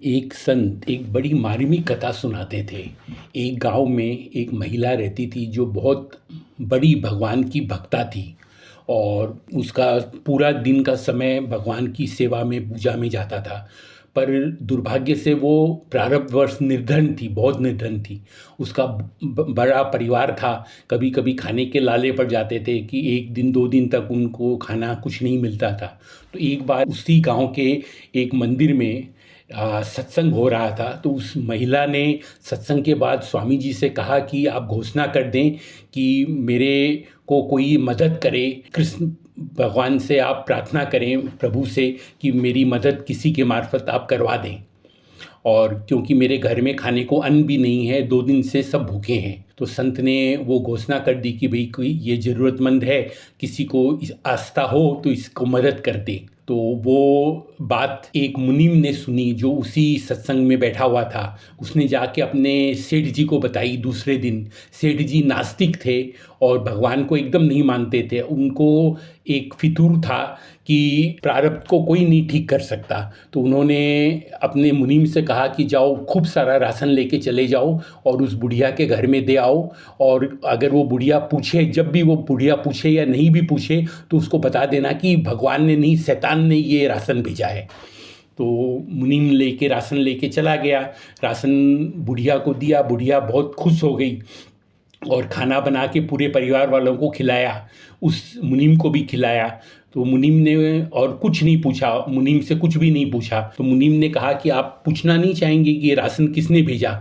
एक संत एक बड़ी मार्मिक कथा सुनाते थे। एक गांव में एक महिला रहती थी जो बहुत बड़ी भगवान की भक्ता थी और उसका पूरा दिन का समय भगवान की सेवा में पूजा में जाता था। पर दुर्भाग्य से वो प्रारब्धवश निर्धन थी, बहुत निर्धन थी। उसका बड़ा परिवार था। कभी कभी खाने के लाले पड़ जाते थे कि एक दिन दो दिन तक उनको खाना कुछ नहीं मिलता था। तो एक बार उसी गांव के एक मंदिर में सत्संग हो रहा था। तो उस महिला ने सत्संग के बाद स्वामी जी से कहा कि आप घोषणा कर दें कि मेरे को कोई मदद करे। कृष्ण भगवान से आप प्रार्थना करें, प्रभु से, कि मेरी मदद किसी के मार्फत आप करवा दें। और क्योंकि मेरे घर में खाने को अन्न भी नहीं है, 2 दिन से सब भूखे हैं। तो संत ने वो घोषणा कर दी कि भाई कोई ये ज़रूरतमंद है, किसी को आस्था हो तो इसको मदद कर दे। तो वो बात एक मुनीम ने सुनी जो उसी सत्संग में बैठा हुआ था। उसने जाके अपने सेठ जी को बताई दूसरे दिन। सेठ जी नास्तिक थे और भगवान को एकदम नहीं मानते थे। उनको एक फितूर था कि प्रारब्ध को कोई नहीं ठीक कर सकता। तो उन्होंने अपने मुनीम से कहा कि जाओ खूब सारा राशन लेके चले जाओ और उस बुढ़िया के घर में दे आओ। और अगर वो बुढ़िया पूछे, जब भी वो बुढ़िया पूछे या नहीं भी पूछे, तो उसको बता देना कि भगवान ने नहीं, शैतान ने ये राशन भेजा है। तो मुनीम लेके राशन लेके चला गया। राशन बुढ़िया को दिया। बुढ़िया बहुत खुश हो गई और खाना बना के पूरे परिवार वालों को खिलाया। उस मुनीम को भी खिलाया। तो मुनीम ने और कुछ नहीं पूछा, मुनीम से कुछ भी नहीं पूछा। तो मुनीम ने कहा कि आप पूछना नहीं चाहेंगे कि ये राशन किसने भेजा?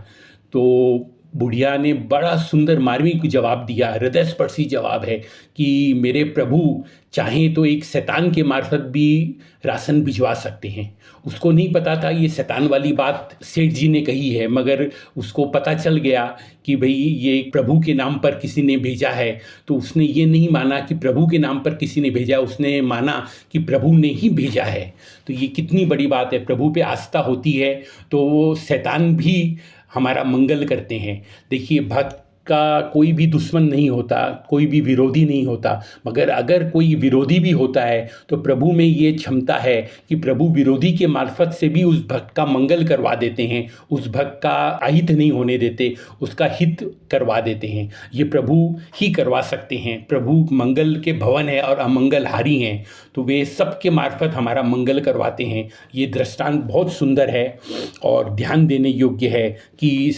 तो बुढ़िया ने बड़ा सुंदर मार्मिक जवाब दिया, हृदयस्पर्शी जवाब है कि मेरे प्रभु चाहें तो एक शैतान के मार्फत भी राशन भिजवा सकते हैं। उसको नहीं पता था ये शैतान वाली बात सेठ जी ने कही है, मगर उसको पता चल गया कि भाई ये प्रभु के नाम पर किसी ने भेजा है। तो उसने ये नहीं माना कि प्रभु के नाम पर किसी ने भेजा, उसने माना कि प्रभु ने ही भेजा है। तो ये कितनी बड़ी बात है। प्रभु पे आस्था होती है तो वो शैतान भी हमारा मंगल करते हैं। देखिए, भक्त का कोई भी दुश्मन नहीं होता, कोई भी विरोधी नहीं होता, मगर अगर कोई विरोधी भी होता है तो प्रभु में ये क्षमता है कि प्रभु विरोधी के मार्फत से भी उस भक्त का मंगल करवा देते हैं, उस भक्त का अहित नहीं होने देते, उसका हित करवा देते हैं। ये प्रभु ही करवा सकते हैं। प्रभु मंगल के भवन है और अमंगलहारी हैं, तो वे सबके मार्फत हमारा मंगल करवाते हैं। ये दृष्टांत बहुत सुंदर है और ध्यान देने योग्य है कि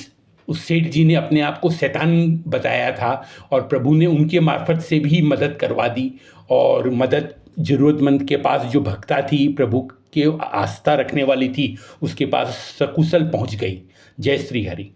उस सेठ जी ने अपने आप को शैतान बताया था और प्रभु ने उनके मार्फत से भी मदद करवा दी। और मदद ज़रूरतमंद के पास, जो भक्ता थी, प्रभु के आस्था रखने वाली थी, उसके पास सकुशल पहुंच गई। जय श्री हरि।